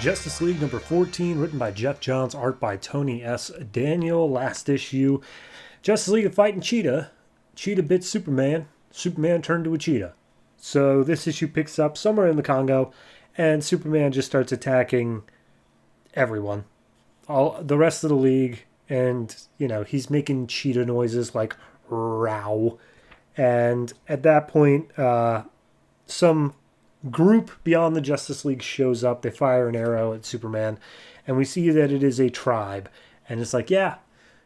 Justice League number 14, written by Jeff Johns, art by Tony S. Daniel. Last issue, Justice League fighting Cheetah. Cheetah bit Superman. Superman turned to a cheetah. So this issue picks up somewhere in the Congo, and Superman just starts attacking everyone. All the rest of the league, and, he's making cheetah noises like row. And at that point, some group beyond the Justice League shows up. They fire an arrow at Superman, and we see that it is a tribe. And it's like, yeah,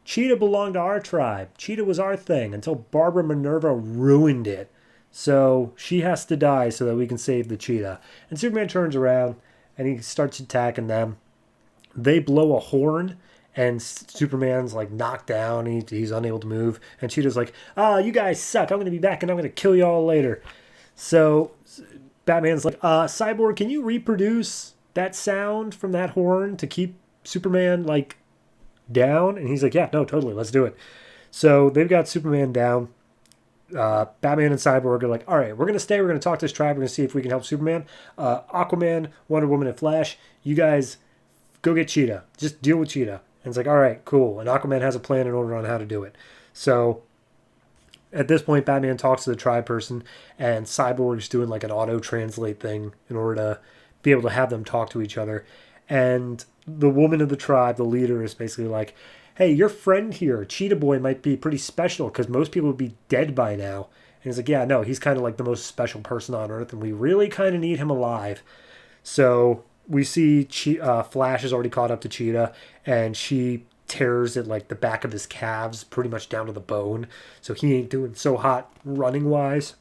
Cheetah belonged to our tribe. Cheetah was our thing until Barbara Minerva ruined it. So she has to die so that we can save the cheetah. And Superman turns around and he starts attacking them. They blow a horn, and Superman's like knocked down. He's unable to move. And Cheetah's like, you guys suck. I'm going to be back and I'm going to kill you all later. So Batman's like, Cyborg, can you reproduce that sound from that horn to keep Superman, down? And he's like, yeah, no, totally, let's do it. So they've got Superman down. Batman and Cyborg are like, all right, we're going to stay. We're going to talk to this tribe. We're going to see if we can help Superman. Aquaman, Wonder Woman, and Flash, you guys go get Cheetah. Just deal with Cheetah. And it's like, all right, cool. And Aquaman has a plan in order on how to do it. So at this point, Batman talks to the tribe person, and Cyborg's doing an auto-translate thing in order to be able to have them talk to each other. And the woman of the tribe, the leader, is basically like, hey, your friend here, Cheetah Boy, might be pretty special because most people would be dead by now. And he's like, yeah, no, he's kind of the most special person on Earth, and we really kind of need him alive. So we see Flash is already caught up to Cheetah, and she tears at the back of his calves pretty much down to the bone, so he ain't doing so hot running wise.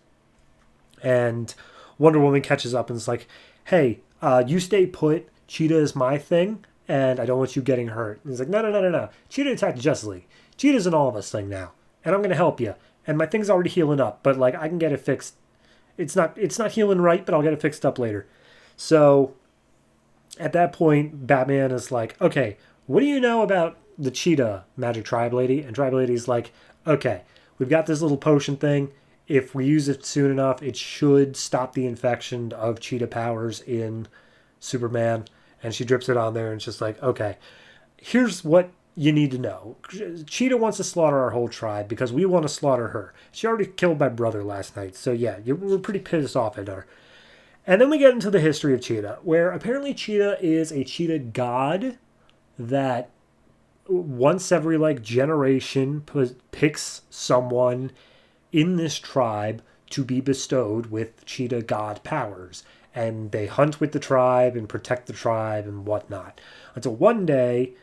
And Wonder Woman catches up and is like, hey, you stay put, Cheetah is my thing, and I don't want you getting hurt. And he's like, no, Cheetah attacked the Justice League. Cheetah's an all of us thing now, and I'm gonna help you, and my thing's already healing up, but I can get it fixed. It's not healing right, but I'll get it fixed up later. So at that point, Batman is like, okay, what do you know about the Cheetah Magic Tribe Lady? And Tribe Lady's like, okay, we've got this little potion thing. If we use it soon enough, it should stop the infection of Cheetah powers in Superman. And she drips it on there, and it's just like, okay, here's what you need to know. Cheetah wants to slaughter our whole tribe because we want to slaughter her. She already killed my brother last night, so yeah, we're pretty pissed off at her. And then we get into the history of Cheetah, where apparently Cheetah is a cheetah god that once every generation picks someone in this tribe to be bestowed with cheetah god powers, and they hunt with the tribe and protect the tribe and whatnot, until one day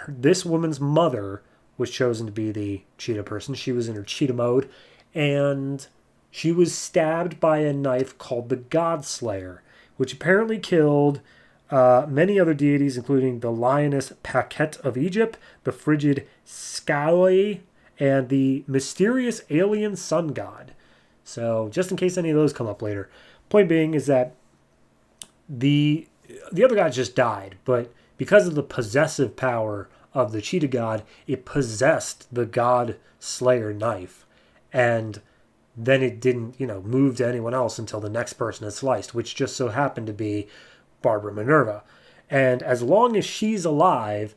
this woman's mother was chosen to be the cheetah person. She was in her cheetah mode, and she was stabbed by a knife called the God Slayer, which apparently killed many other deities, including the lioness Paquette of Egypt, the frigid Scaoi, and the mysterious alien sun god. So just in case any of those come up later. Point being is that the other gods just died, but because of the possessive power of the cheetah god, it possessed the God Slayer knife. And then it didn't, move to anyone else until the next person is sliced, which just so happened to be Barbara Minerva. And as long as she's alive,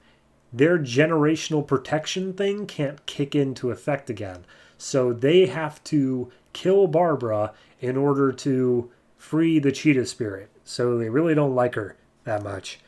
their generational protection thing can't kick into effect again. So they have to kill Barbara in order to free the cheetah spirit. So they really don't like her that much.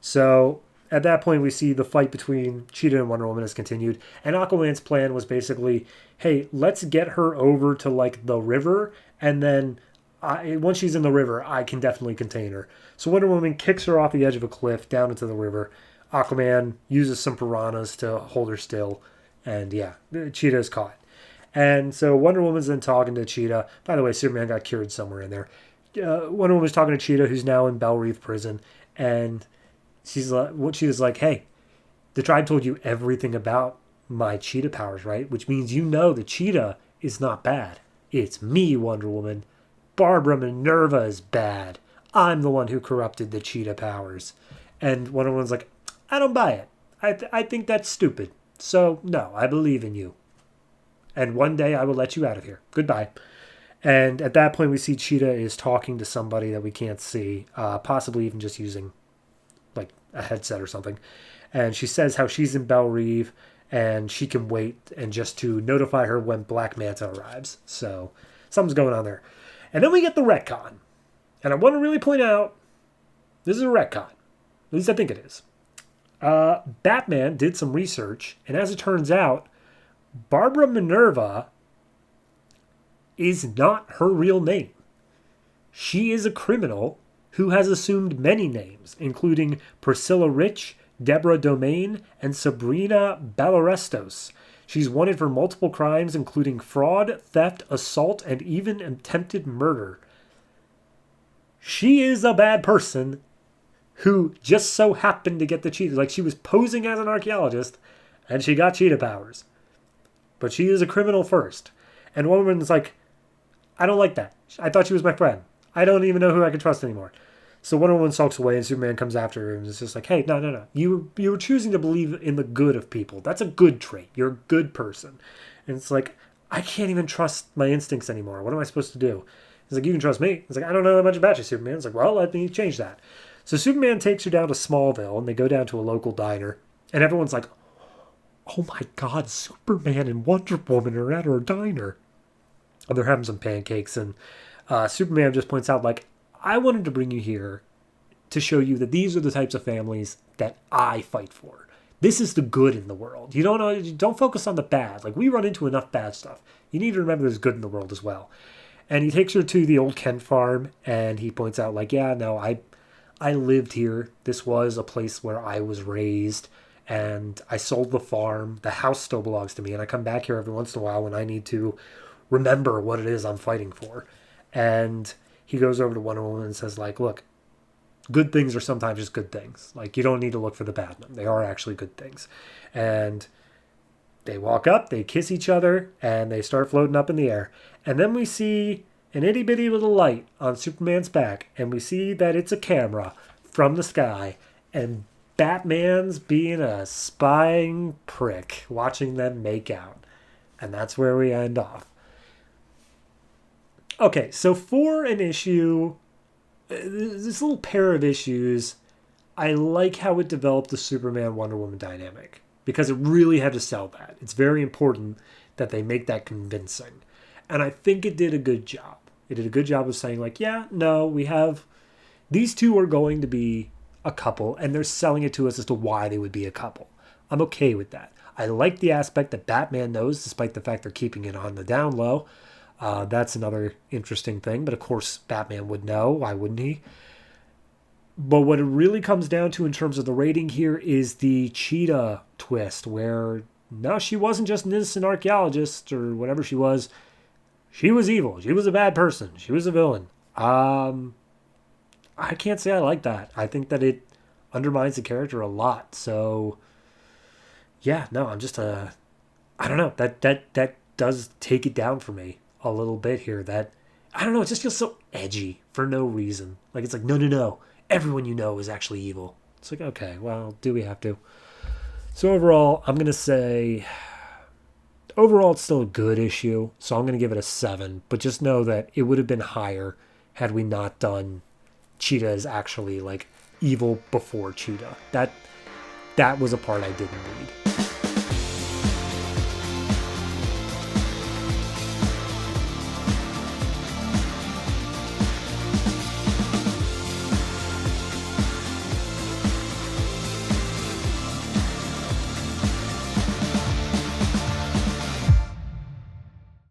So at that point, we see the fight between Cheetah and Wonder Woman has continued. And Aquaman's plan was basically, hey, let's get her over to the river, and then once she's in the river, I can definitely contain her. So Wonder Woman kicks her off the edge of a cliff down into the river. Aquaman uses some piranhas to hold her still. And yeah, Cheetah is caught. And so Wonder Woman's then talking to Cheetah. By the way, Superman got cured somewhere in there. Wonder Woman's talking to Cheetah, who's now in Belle Reve prison. And Cheetah's like, hey, the tribe told you everything about my cheetah powers, right? Which means the cheetah is not bad. It's me, Wonder Woman. Barbara Minerva is bad. I'm the one who corrupted the cheetah powers. And Wonder Woman's like, I don't buy it. I think that's stupid. So, no, I believe in you. And one day I will let you out of here. Goodbye. And at that point, we see Cheetah is talking to somebody that we can't see, possibly even just using a headset or something. And she says how she's in Belle Reve and she can wait and just to notify her when Black Manta arrives. So something's going on there. And then we get the retcon. And I want to really point out, this is a retcon. At least I think it is. Batman did some research, and as it turns out, Barbara Minerva is not her real name. She is a criminal who has assumed many names, including Priscilla Rich, Deborah Domain, and Sabrina Balarestos. She's wanted for multiple crimes, including fraud, theft, assault, and even attempted murder. She is a bad person who just so happened to get the cheetah. Like, she was posing as an archaeologist, and she got cheetah powers. But she is a criminal first. And one woman's like, I don't like that. I thought she was my friend. I don't even know who I can trust anymore. So Wonder Woman sulks away, and Superman comes after her and is just like, hey, no. You were choosing to believe in the good of people. That's a good trait. You're a good person. And it's like, I can't even trust my instincts anymore. What am I supposed to do? He's like, you can trust me. He's like, I don't know that much about you, Superman. It's like, well, let me change that. So Superman takes her down to Smallville, and they go down to a local diner. And everyone's like, oh my God, Superman and Wonder Woman are at our diner. And they're having some pancakes, and Superman just points out, like, I wanted to bring you here to show you that these are the types of families that I fight for. This is the good in the world. You don't focus on the bad. Like, we run into enough bad stuff. You need to remember there's good in the world as well. And he takes her to the old Kent farm, and he points out, like, yeah, no, I lived here. This was a place where I was raised, and I sold the farm. The house still belongs to me, and I come back here every once in a while when I need to remember what it is I'm fighting for. And he goes over to Wonder Woman and says, like, look, good things are sometimes just good things. Like, you don't need to look for the bad in them. They are actually good things. And they walk up, they kiss each other, and they start floating up in the air. And then we see an itty-bitty little light on Superman's back, and we see that it's a camera from the sky, and Batman's being a spying prick, watching them make out. And that's where we end off. Okay, so for an issue, this little pair of issues, I like how it developed the Superman-Wonder Woman dynamic, because it really had to sell that. It's very important that they make that convincing. And I think it did a good job. It did a good job of saying, like, yeah, no, we have, these two are going to be a couple, and they're selling it to us as to why they would be a couple. I'm okay with that. I like the aspect that Batman knows, despite the fact they're keeping it on the down low. That's another interesting thing. But of course, Batman would know. Why wouldn't he? But what it really comes down to in terms of the rating here is the Cheetah twist, where no, she wasn't just an innocent archaeologist or whatever she was. She was evil. She was a bad person. She was a villain. I can't say I like that. I think that it undermines the character a lot. So, yeah, no, I'm just I don't know. That does take it down for me a little bit here. That, I don't know, it just feels so edgy for no reason. Like, it's like, no. Everyone you know is actually evil. It's like, okay, well, do we have to? So overall, I'm going to say, overall, it's still a good issue. So I'm going to give it a 7. But just know that it would have been higher had we not done Cheetah as actually, like, evil before Cheetah. That was a part I didn't need.